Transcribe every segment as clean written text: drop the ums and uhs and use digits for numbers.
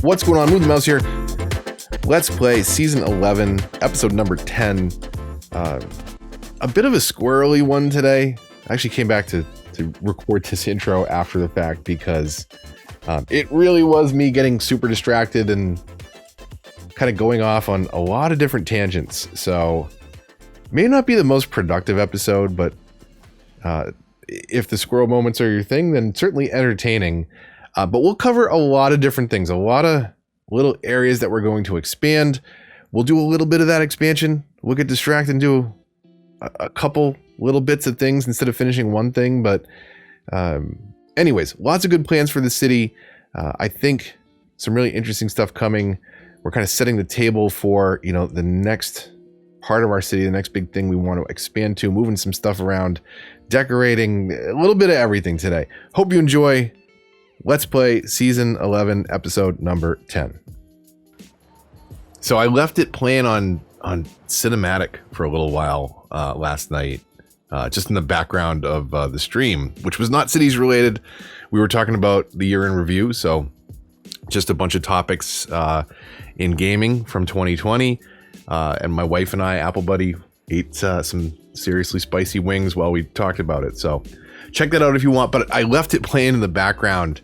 What's going on? Move the Mouse here. Let's Play Season 11, Episode number 10. A bit of a squirrely one today. I actually came back to record this intro after the fact because it really was me getting super distracted and kind of going off on a lot of different tangents. So, may not be the most productive episode, but if the squirrel moments are your thing, then certainly entertaining. But we'll cover a lot of different things, a lot of little areas that we're going to expand. We'll do a little bit of that expansion. We'll get distracted and do a couple little bits of things instead of finishing one thing. But anyways, lots of good plans for the city. I think some really interesting stuff coming. We're kind of setting the table for, the next part of our city, the next big thing we want to expand to, moving some stuff around, decorating, a little bit of everything today. Hope you enjoy. Let's Play Season 11, Episode number 10. So I left it playing on cinematic for a little while last night, just in the background of the stream, which was not cities related. We were talking about the year in review, so just a bunch of topics in gaming from 2020. And my wife and I, Apple Buddy, ate some seriously spicy wings while we talked about it. So check that out if you want. But I left it playing in the background,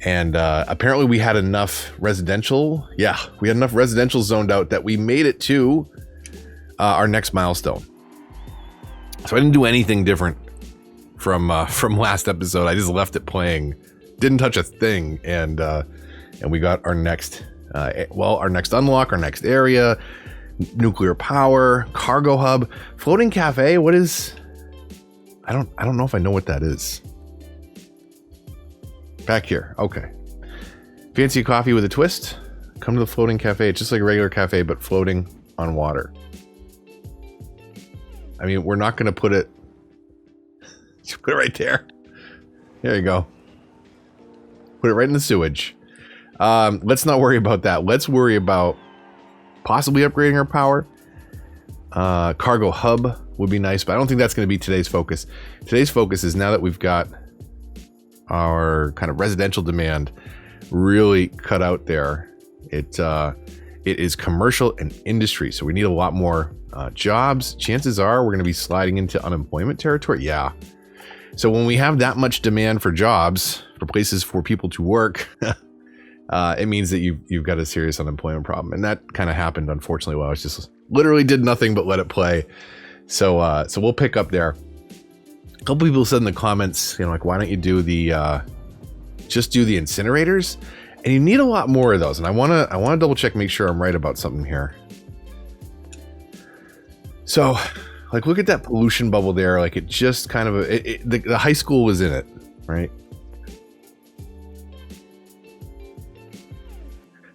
and apparently we had enough residential. Yeah, we had enough residential zoned out that we made it to our next milestone. So I didn't do anything different from last episode. I just left it playing, didn't touch a thing, and we got our next our next unlock, our next area, nuclear power, cargo hub, floating cafe. What is? I don't know if I know what that is. Back here. Okay. Fancy coffee with a twist? Come to the floating cafe. It's just like a regular cafe, but floating on water. I mean, we're not going to put it... Put it right there. There you go. Put it right in the sewage. Let's not worry about that. Let's worry about possibly upgrading our power. Cargo hub would be nice, but I don't think that's going to be today's focus. Today's focus is now that we've got our kind of residential demand really cut out there. It is commercial and industry, so we need a lot more jobs. Chances are we're going to be sliding into unemployment territory. Yeah. So when we have that much demand for jobs, for places for people to work, it means that you've got a serious unemployment problem. And that kind of happened, unfortunately, while I was just literally did nothing but let it play. So we'll pick up there. A couple people said in the comments, like, why don't you do just do the incinerators? And you need a lot more of those. And I want to double check, make sure I'm right about something here. So, like, look at that pollution bubble there. Like, it just kind of, the high school was in it, right?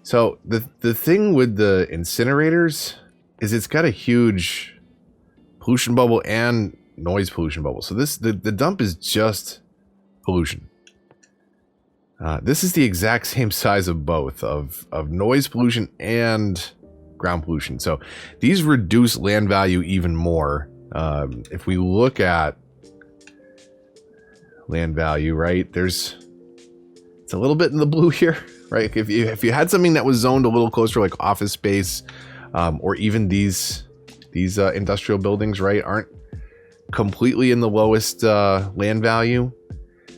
So the thing with the incinerators is it's got a huge pollution bubble and noise pollution bubble. So the dump is just pollution. This is the exact same size of both of noise pollution and ground pollution. So these reduce land value even more. If we look at land value, right, it's a little bit in the blue here. Right, if you had something that was zoned a little closer, like office space, or even these industrial buildings, right, aren't completely in the lowest land value,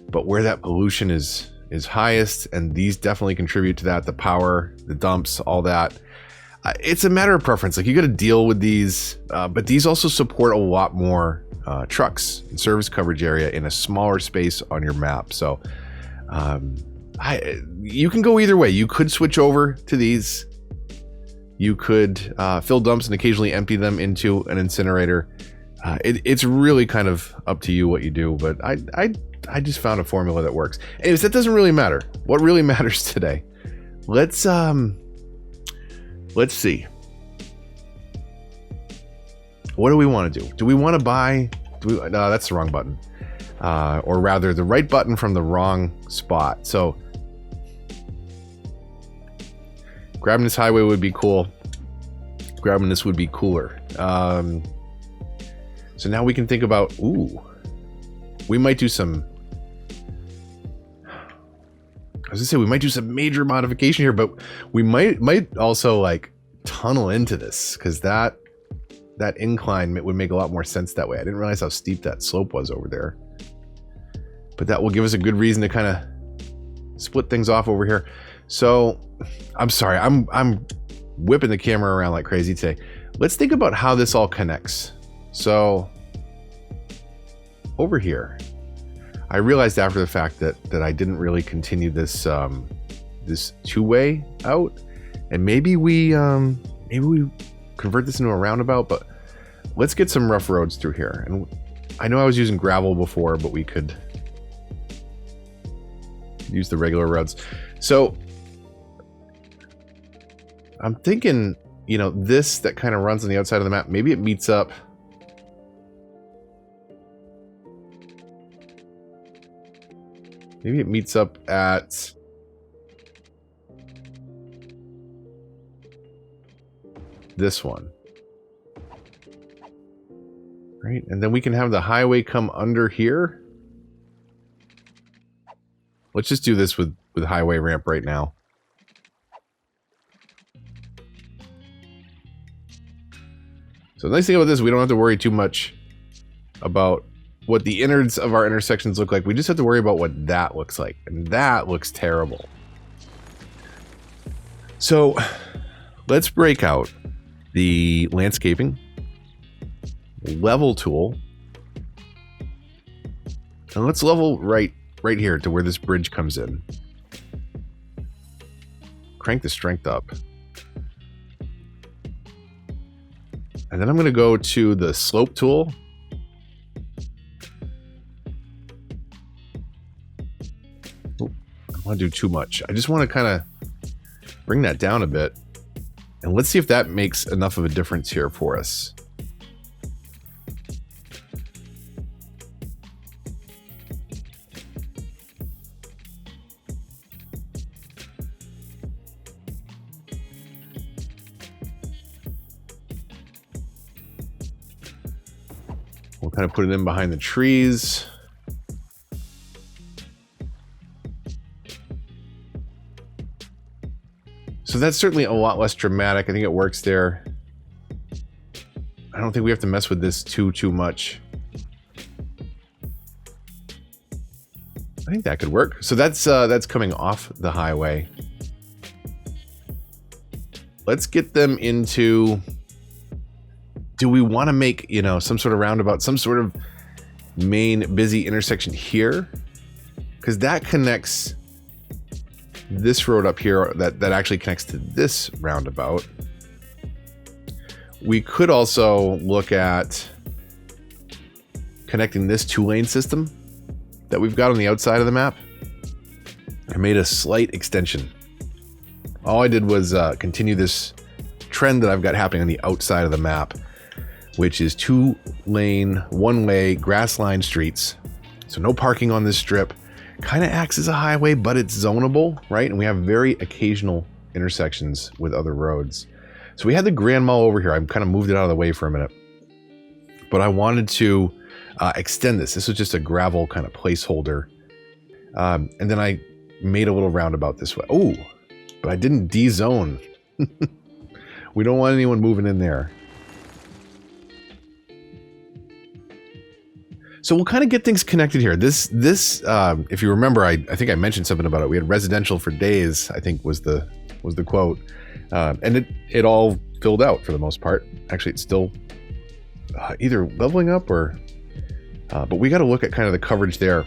but where that pollution is highest, and these definitely contribute to that. The power, the dumps, all that. It's a matter of preference. Like, you got to deal with these, but these also support a lot more trucks and service coverage area in a smaller space on your map. So. You can go either way. You could switch over to these. You could fill dumps and occasionally empty them into an incinerator. It's really kind of up to you what you do, but I just found a formula that works. Anyways, that doesn't really matter. What really matters today? Let's see. What do we want to do? Do we want to buy? No, that's the wrong button. Or rather, the right button from the wrong spot. So grabbing this highway would be cool. Grabbing this would be cooler. So now we can think about, we might do some I was gonna say we might do some major modification here, but we might also like tunnel into this, because that incline would make a lot more sense that way. I didn't realize how steep that slope was over there, but that will give us a good reason to kind of split things off over here. So I'm sorry, I'm whipping the camera around like crazy today. Let's think about how this all connects. So over here, I realized after the fact that I didn't really continue this this two-way out, and maybe we convert this into a roundabout. But let's get some rough roads through here. And I know I was using gravel before, but we could use the regular roads. So I'm thinking, you know, this that kind of runs on the outside of the map, maybe it meets up. Maybe it meets up at this one. Right? And then we can have the highway come under here. Let's just do this with highway ramp right now. So the nice thing about this, we don't have to worry too much about what the innards of our intersections look like. We just have to worry about what that looks like. And that looks terrible. So let's break out the landscaping level tool. And let's level right here to where this bridge comes in. Crank the strength up. And then I'm going to go to the slope tool. I want to do too much. I just want to kind of bring that down a bit, and let's see if that makes enough of a difference here for us. We'll kind of put it in behind the trees. So that's certainly a lot less dramatic. I think it works there. I don't think we have to mess with this too much. I think that could work. So that's coming off the highway. Let's get them into... Do we want to make, you know, some sort of roundabout, some sort of main busy intersection here? Because that connects this road up here that actually connects to this roundabout. We could also look at connecting this two-lane system that we've got on the outside of the map. I made a slight extension. All I did was continue this trend that I've got happening on the outside of the map, which is two-lane, one-way, grass-lined streets. So no parking on this strip. Kind of acts as a highway, but it's zonable, right? And we have very occasional intersections with other roads. So we had the Grand Mall over here. I've kind of moved it out of the way for a minute. But I wanted to extend this. This was just a gravel kind of placeholder. And then I made a little roundabout this way. Oh, but I didn't de-zone. We don't want anyone moving in there. So we'll kind of get things connected here. This, if you remember, I think I mentioned something about it. We had residential for days, I think was the quote, and it all filled out for the most part. Actually, it's still either leveling up or, but we got to look at kind of the coverage there.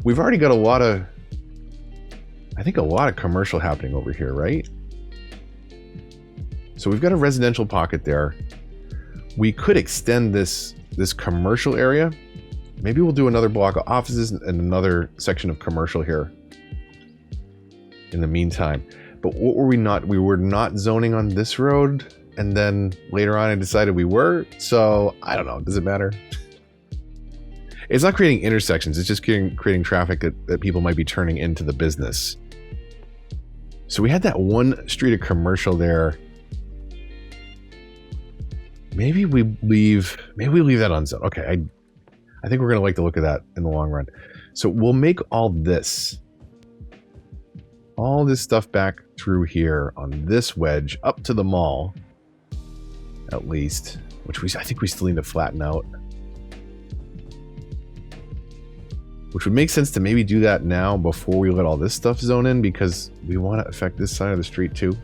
We've already got a lot of commercial happening over here, right? So we've got a residential pocket there. We could extend this commercial area. Maybe we'll do another block of offices and another section of commercial here in the meantime. But what were we not? We were not zoning on this road, and then later on I decided we were. So I don't know. Does it matter? It's not creating intersections. It's just creating traffic that people might be turning into the business. So we had that one street of commercial there. Maybe we leave that unzoned. Okay, I think we're gonna like the look of that in the long run. So we'll make all this all this stuff back through here on this wedge up to the mall, at least, which I think we still need to flatten out. Which would make sense to maybe do that now before we let all this stuff zone in, because we want to affect this side of the street too.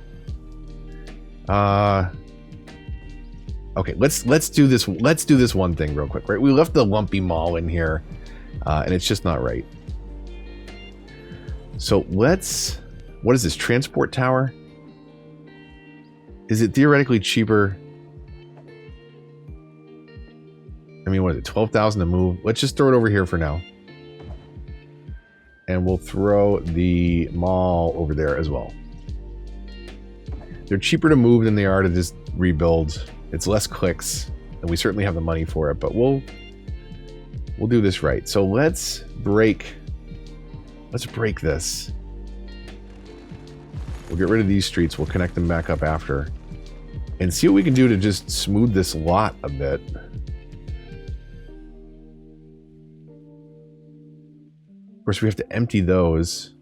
Okay, let's do this. Let's do this one thing real quick, right? We left the lumpy mall in here, and it's just not right. So let's. What is this? Transport tower? Is it theoretically cheaper? I mean, what is it? 12,000 to move. Let's just throw it over here for now. And we'll throw the mall over there as well. They're cheaper to move than they are to just rebuild. It's less clicks, and we certainly have the money for it, but we'll do this right. So let's break this. We'll get rid of these streets. We'll connect them back up after. And see what we can do to just smooth this lot a bit. Of course, we have to empty those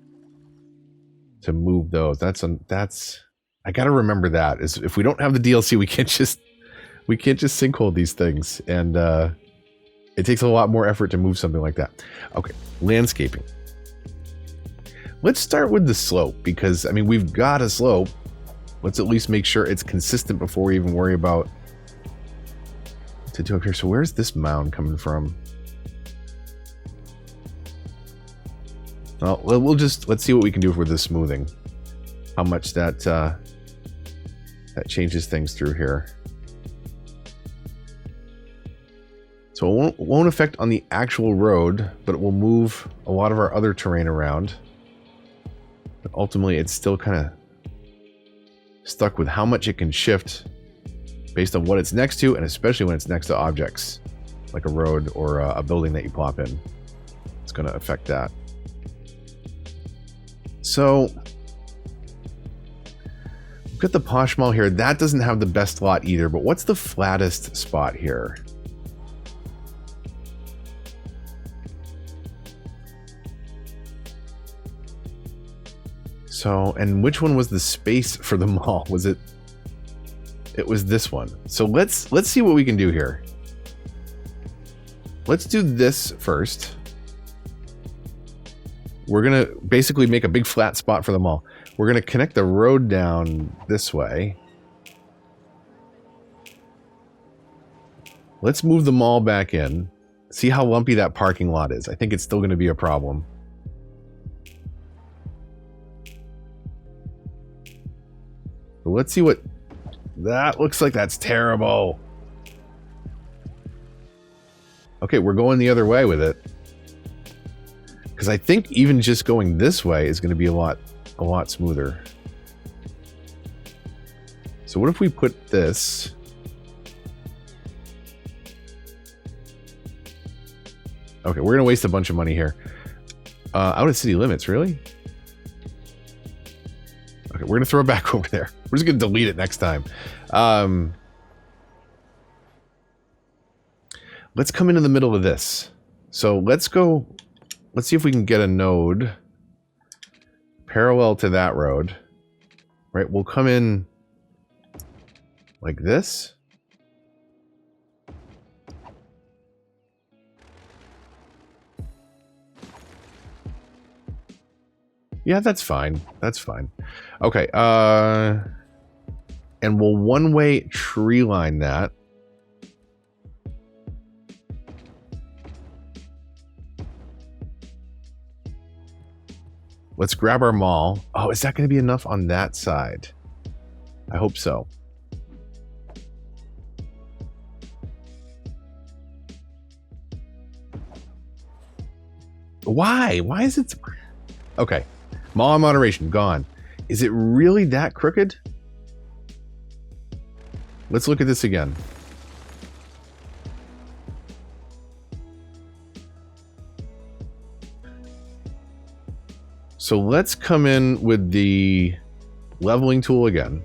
to move those. That's I gotta remember that. Is if we don't have the DLC, we can't just sinkhole these things, and it takes a lot more effort to move something like that. Okay, landscaping. Let's start with the slope, because I mean we've got a slope. Let's at least make sure it's consistent before we even worry about what to do up here. So where's this mound coming from? Well, let's see what we can do with this smoothing. How much that changes things through here. So it won't affect on the actual road, but it will move a lot of our other terrain around. But ultimately, it's still kind of stuck with how much it can shift based on what it's next to, and especially when it's next to objects like a road or a building that you plop in. It's going to affect that. So we've got the Posh Mall here. That doesn't have the best lot either, but what's the flattest spot here? So, and which one was the space for the mall? Was it? It was this one. So let's see what we can do here. Let's do this first. We're gonna basically make a big flat spot for the mall. We're gonna connect the road down this way. Let's move the mall back in. See how lumpy that parking lot is. I think it's still gonna be a problem. But let's see what... That looks like that's terrible. Okay, we're going the other way with it. Because I think even just going this way is going to be a lot smoother. So what if we put this... Okay, we're going to waste a bunch of money here. Out of city limits, really? Okay, we're going to throw it back over there. We're just going to delete it next time. Let's come into the middle of this. So let's go... Let's see if we can get a node parallel to that road. Right, we'll come in like this. Yeah, that's fine. That's fine. Okay, and we'll one-way tree line that. Let's grab our mall. Oh, is that going to be enough on that side? I hope so. Why? Why is it... Okay. Mall moderation, gone. Is it really that crooked? Let's look at this again. So let's come in with the leveling tool again.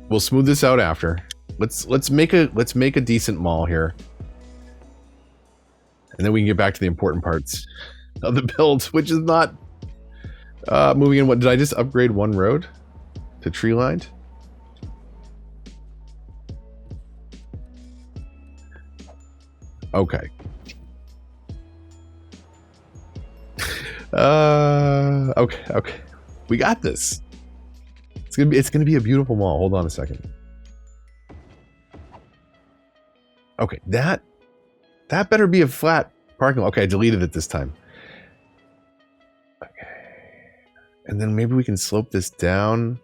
We'll smooth this out after. let's make a decent mall here. And then we can get back to the important parts of the build, which is not moving in. What did I just upgrade one road to tree lined? Okay. Okay. We got this. It's gonna be a beautiful mall. Hold on a second. Okay, that better be a flat parking lot. Okay, I deleted it this time. Okay. And then maybe we can slope this down.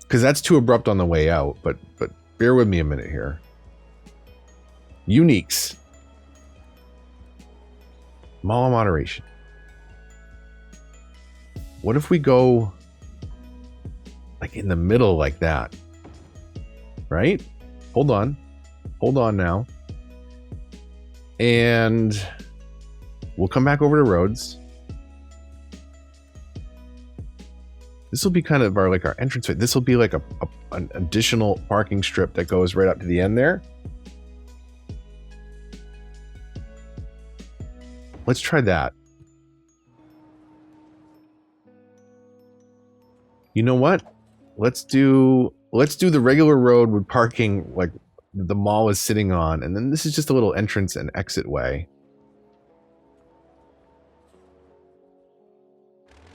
Because that's too abrupt on the way out, but bear with me a minute here. Uniques. Mall moderation. What if we go like in the middle like that? Right? Hold on now. And we'll come back over to roads. This will be kind of our entrance way. This will be like an additional parking strip that goes right up to the end there. Let's try that. You know what? Let's do the regular road with parking like the mall is sitting on, and then this is just a little entrance and exit way.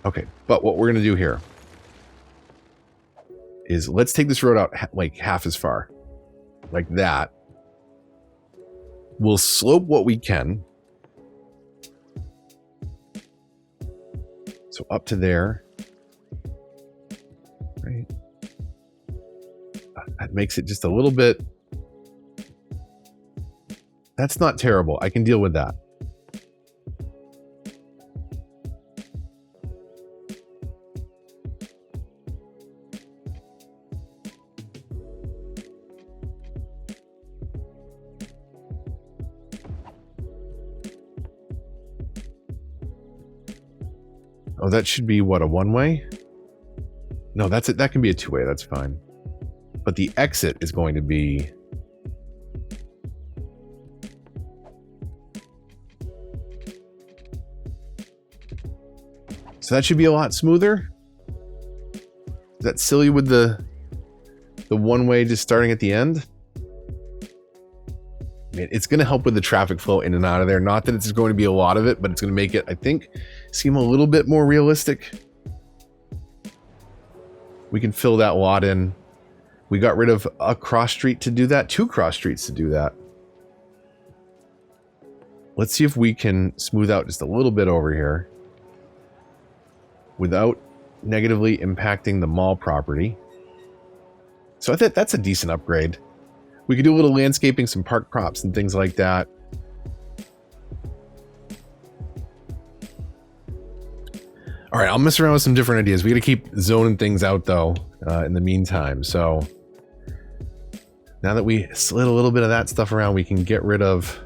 Okay, but what we're gonna do here is let's take this road out like half as far, like that. We'll slope what we can. So up to there. Right. That makes it just a little bit. That's not terrible. I can deal with that. Oh, that should be what, a one-way? No, that's it. That can be a two-way. That's fine. But the exit is going to be... So that should be a lot smoother. Is that silly with the one-way just starting at the end? It's going to help with the traffic flow in and out of there. Not that it's going to be a lot of it, but it's going to make it, I think, seem a little bit more realistic. We can fill that lot in. We got rid of a cross street to do that, 2 cross streets to do that. Let's see if we can smooth out just a little bit over here without negatively impacting the mall property. So I think that's a decent upgrade. We could do a little landscaping, some park props and things like that. All right, I'll mess around with some different ideas. We got to keep zoning things out though in the meantime. So now that we slid a little bit of that stuff around, we can get rid of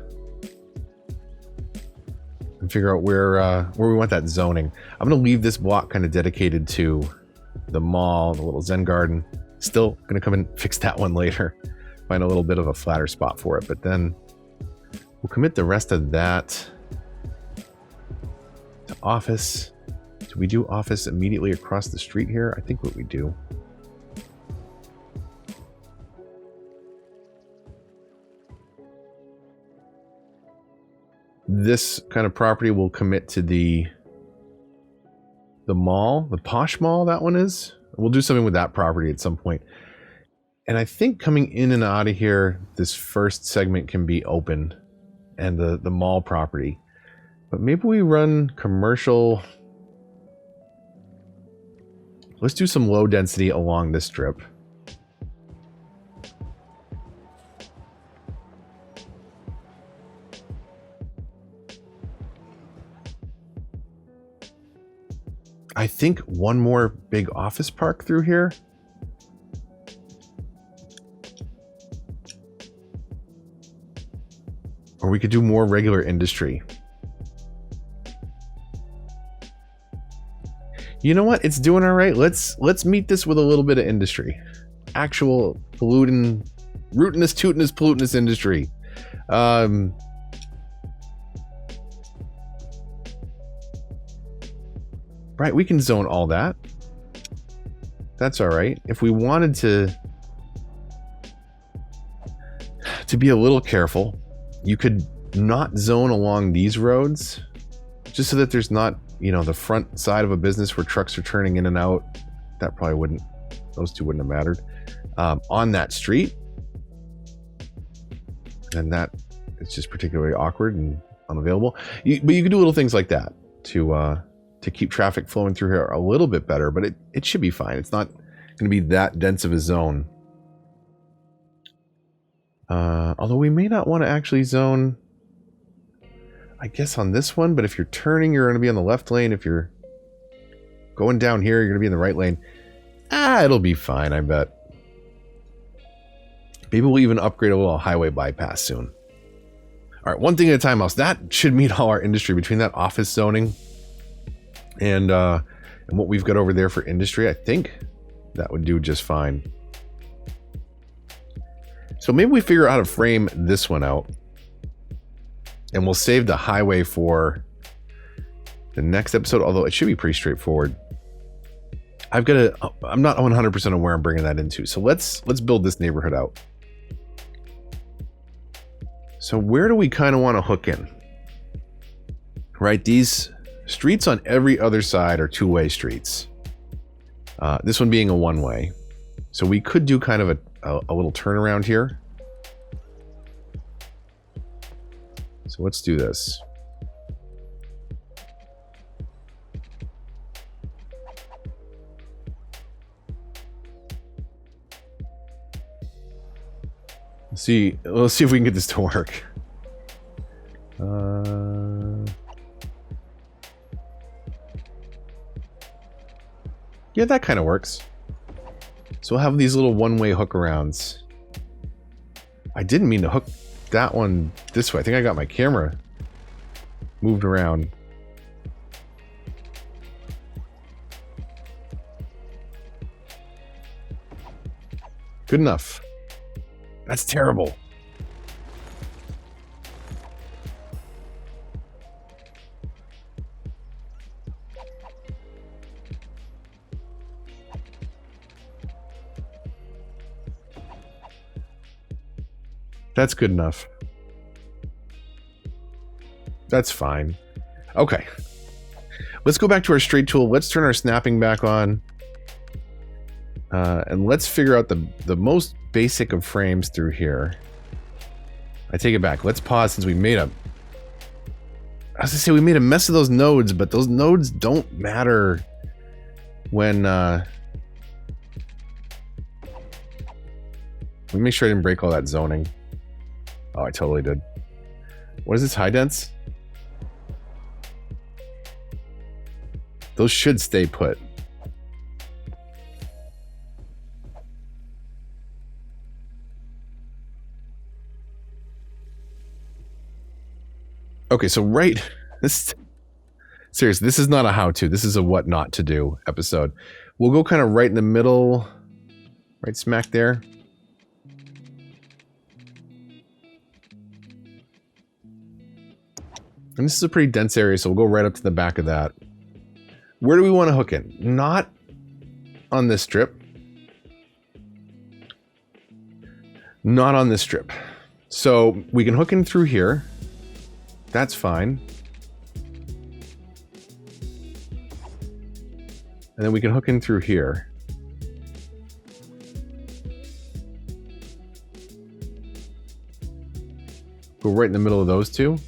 and figure out where we want that zoning. I'm going to leave this block kind of dedicated to the mall, the little Zen garden. Still going to come and fix that one later. Find a little bit of a flatter spot for it, but then we'll commit the rest of that to office. Do we do office immediately across the street here? I think what we do. This kind of property will commit to the mall, the posh mall, that one is. We'll do something with that property at some point. And I think coming in and out of here, this first segment can be open and the mall property. But maybe we run commercial. Let's do some low density along this strip. I think one more big office park through here. Or we could do more regular industry. You know what? It's doing all right. Let's meet this with a little bit of industry. Actual polluting, rootinous, tootinous, pollutinous industry. Right, we can zone all that. That's all right. If we wanted to be a little careful, you could not zone along these roads, just so that there's not, you know, the front side of a business where trucks are turning in and out. That probably wouldn't, those two wouldn't have mattered. On that street, and that it's just particularly awkward and unavailable. But you can do little things like that to keep traffic flowing through here a little bit better, but it should be fine. It's not going to be that dense of a zone. Although we may not want to actually zone, I guess, on this one, but if you're turning, you're going to be on the left lane. If you're going down here, you're going to be in the right lane. It'll be fine, I bet. Maybe we'll even upgrade a little highway bypass soon. All right, one thing at a time, mouse. That should meet all our industry between that office zoning and what we've got over there for industry. I think that would do just fine. So maybe we figure out how to frame this one out, and we'll save the highway for the next episode, although it should be pretty straightforward. I'm not 100% on where I'm bringing that into. So let's build this neighborhood out. So where do we kind of want to hook in? Right, these streets on every other side are two-way streets. This one being a one-way. So we could do kind of a little turnaround here. So let's do this. Let's see if we can get this to work. Yeah, that kind of works. So we'll have these little one-way hook arounds. I didn't mean to hook that one this way. I think I got my camera moved around. Good enough. That's terrible. That's good enough. That's fine. Okay. Let's go back to our straight tool. Let's turn our snapping back on. And let's figure out the most basic of frames through here. I take it back. Let's pause since we made a... I was gonna say we made a mess of those nodes, but those nodes don't matter when... Let me make sure I didn't break all that zoning. Oh, I totally did. What is this, high dense? Those should stay put. Okay, so seriously, this is not a how-to. This is a what not to do episode. We'll go kind of right in the middle, right smack there. And this is a pretty dense area, so we'll go right up to the back of that. Where do we want to hook in? Not on this strip. Not on this strip. So we can hook in through here. That's fine. And then we can hook in through here. Go right in the middle of those two.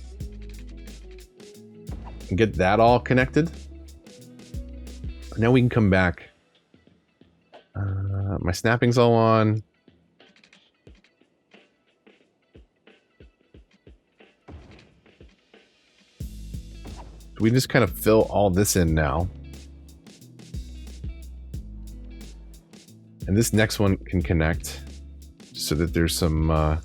And get that all connected. Now we can come back. My snapping's all on. We just kind of fill all this in now. And this next one can connect so that there's some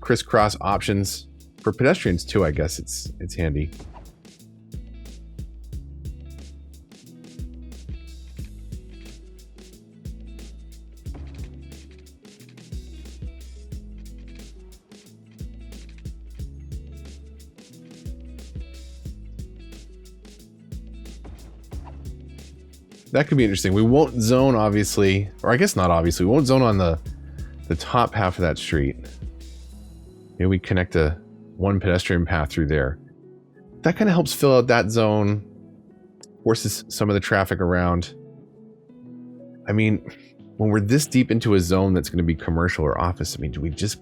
crisscross options for pedestrians too. I guess it's handy. That could be interesting. We won't zone, obviously, or I guess not obviously. We won't zone on the top half of that street. Maybe we connect one pedestrian path through there. That kind of helps fill out that zone, forces some of the traffic around. I mean, when we're this deep into a zone that's going to be commercial or office, I mean, do we just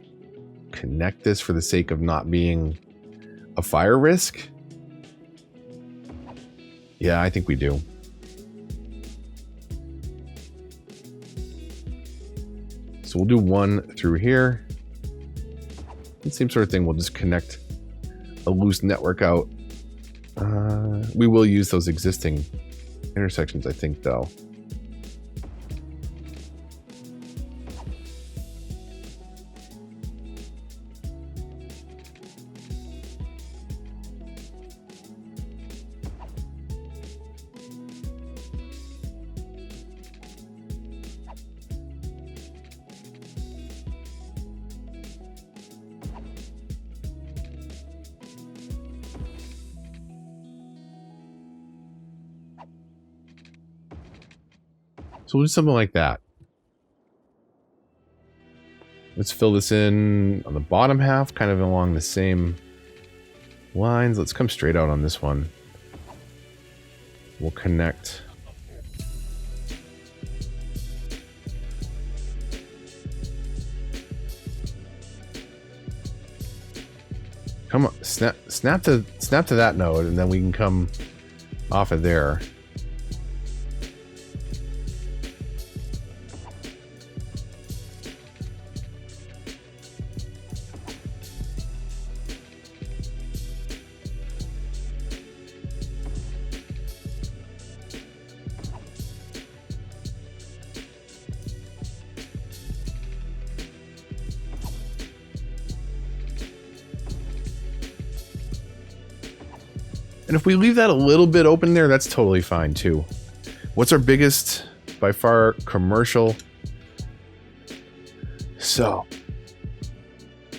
connect this for the sake of not being a fire risk? Yeah, I think we do. So we'll do one through here. The same sort of thing. We'll just connect a loose network out. We will use those existing intersections, I think, though. So we'll do something like that. Let's fill this in on the bottom half, kind of along the same lines. Let's come straight out on this one. We'll connect. Come on, snap to that node, and then we can come off of there. And if we leave that a little bit open there, that's totally fine too. What's our biggest, by far, commercial? So,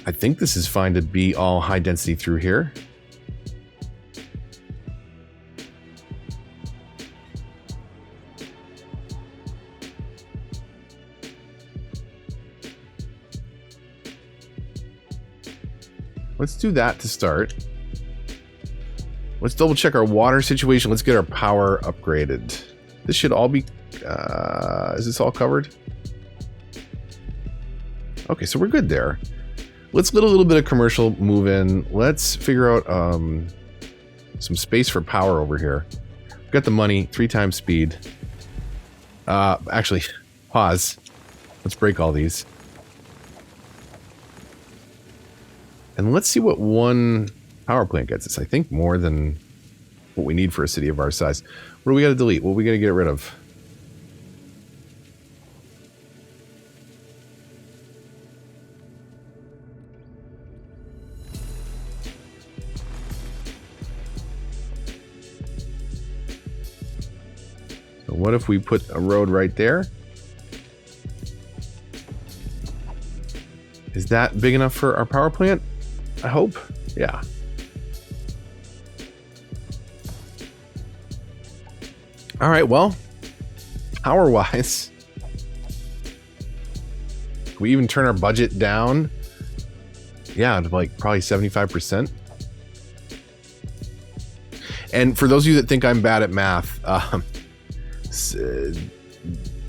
I think this is fine to be all high density through here. Let's do that to start. Let's double check our water situation. Let's get our power upgraded. This should all be... is this all covered? Okay, so we're good there. Let's let a little bit of commercial move in. Let's figure out some space for power over here. We've got the money, 3 times speed. Actually, pause. Let's break all these. And let's see what one power plant gets us. I think more than what we need for a city of our size. What do we got to delete? What do we got to get rid of? So what if we put a road right there? Is that big enough for our power plant? I hope. Yeah. All right, well, power-wise, can we even turn our budget down? Yeah, to like probably 75%. And for those of you that think I'm bad at math,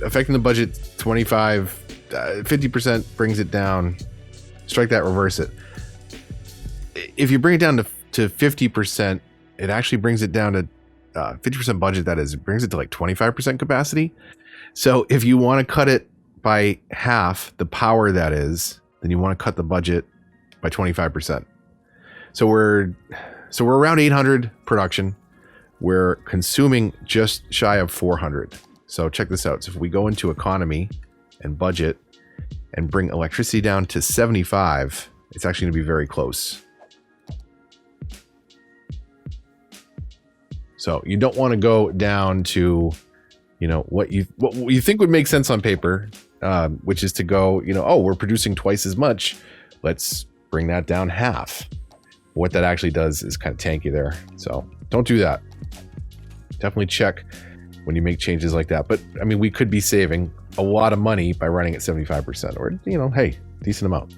affecting the budget 50% brings it down. Strike that, reverse it. If you bring it down to 50%, it actually brings it down to 50% budget, that is, it brings it to like 25% capacity. So if you want to cut it by half, the power that is, then you want to cut the budget by 25%. So we're around 800 production. We're consuming just shy of 400. So check this out. So if we go into economy and budget and bring electricity down to 75, it's actually going to be very close. So you don't want to go down to, what you think would make sense on paper, which is to go, oh, we're producing twice as much. Let's bring that down half. What that actually does is kind of tank you there. So don't do that. Definitely check when you make changes like that. But I mean, we could be saving a lot of money by running at 75%, or, hey, decent amount.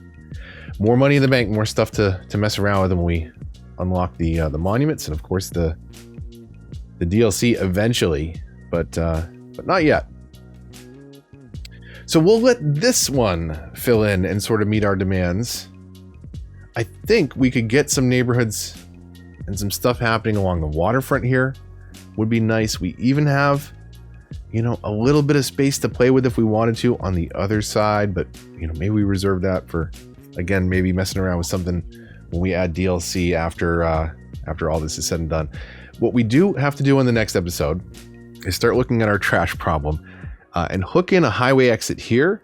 More money in the bank, more stuff to mess around with when we unlock the monuments, and of course the DLC eventually, but not yet. So we'll let this one fill in and sort of meet our demands. I think we could get some neighborhoods and some stuff happening along the waterfront here. Would be nice. We even have, a little bit of space to play with if we wanted to on the other side, but maybe we reserve that for, again, maybe messing around with something when we add DLC after all this is said and done. What we do have to do in the next episode is start looking at our trash problem and hook in a highway exit here.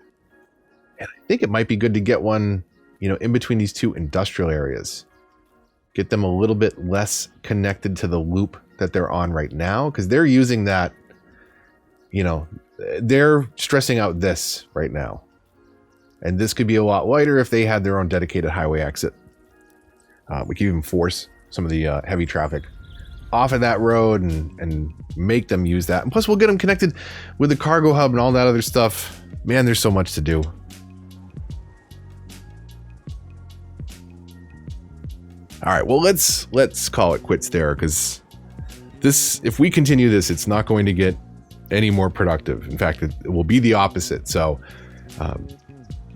And I think it might be good to get one, in between these two industrial areas. Get them a little bit less connected to the loop that they're on right now, because they're using that, they're stressing out this right now. And this could be a lot lighter if they had their own dedicated highway exit. We could even force some of the heavy traffic off of that road and make them use that. And plus we'll get them connected with the cargo hub and all that other stuff. Man, there's so much to do. All right, well, let's call it quits there, because if we continue this, it's not going to get any more productive. In fact, it will be the opposite. So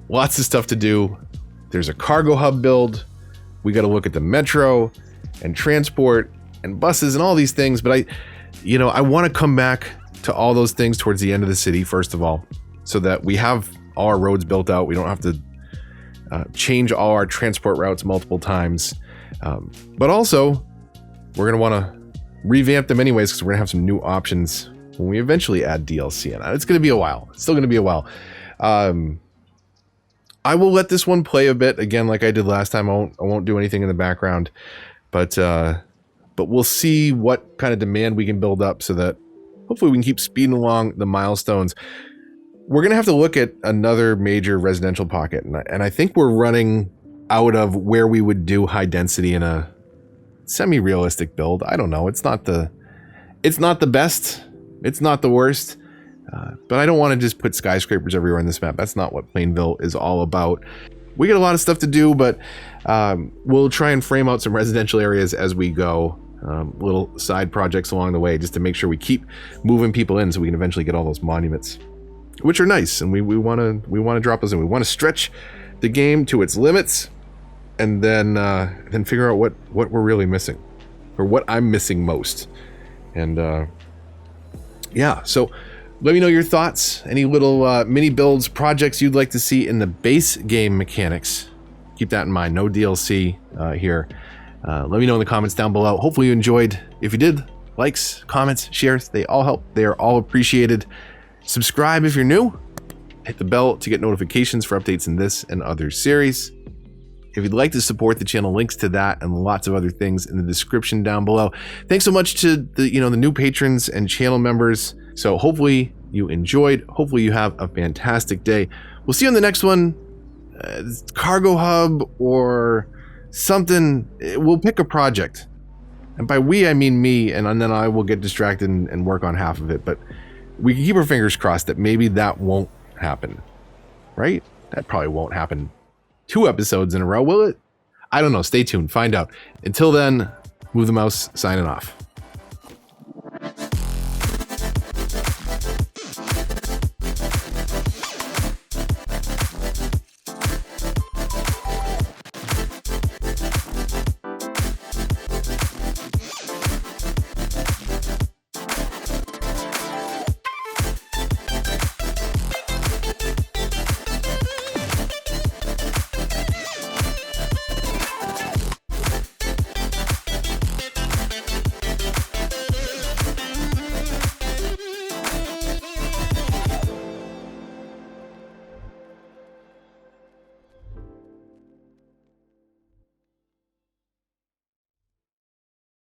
lots of stuff to do. There's a cargo hub build. We got to look at the metro and transport and buses and all these things. But I want to come back to all those things towards the end of the city, first of all, so that we have all our roads built out. We don't have to change all our transport routes multiple times. But also, we're going to want to revamp them anyways, because we're going to have some new options when we eventually add DLC in. It's going to be a while. It's still going to be a while. I will let this one play a bit again, like I did last time. I won't do anything in the background, but we'll see what kind of demand we can build up so that hopefully we can keep speeding along the milestones. We're going to have to look at another major residential pocket, and I think we're running out of where we would do high density in a semi-realistic build. I don't know. It's not the best. It's not the worst. But I don't want to just put skyscrapers everywhere on this map. That's not what Plainville is all about. We got a lot of stuff to do, but we'll try and frame out some residential areas as we go. Little side projects along the way, just to make sure we keep moving people in so we can eventually get all those monuments, which are nice. And we want to drop those in. We want to stretch the game to its limits, and then figure out what we're really missing, or what I'm missing most. And yeah, so let me know your thoughts. Any little mini builds, projects you'd like to see in the base game mechanics. Keep that in mind. No DLC here. Let me know in the comments down below. Hopefully you enjoyed. If you did, likes, comments, shares, they all help. They are all appreciated. Subscribe if you're new. Hit the bell to get notifications for updates in this and other series. If you'd like to support the channel, links to that and lots of other things in the description down below. Thanks so much to the new patrons and channel members. So hopefully you enjoyed. Hopefully you have a fantastic day. We'll see you on the next one. Cargo hub or something. We'll pick a project. And by we, I mean me, and then I will get distracted and work on half of it. But we can keep our fingers crossed that maybe that won't happen. Right? That probably won't happen 2 episodes in a row, will it? I don't know. Stay tuned. Find out. Until then, Move the Mouse signing off.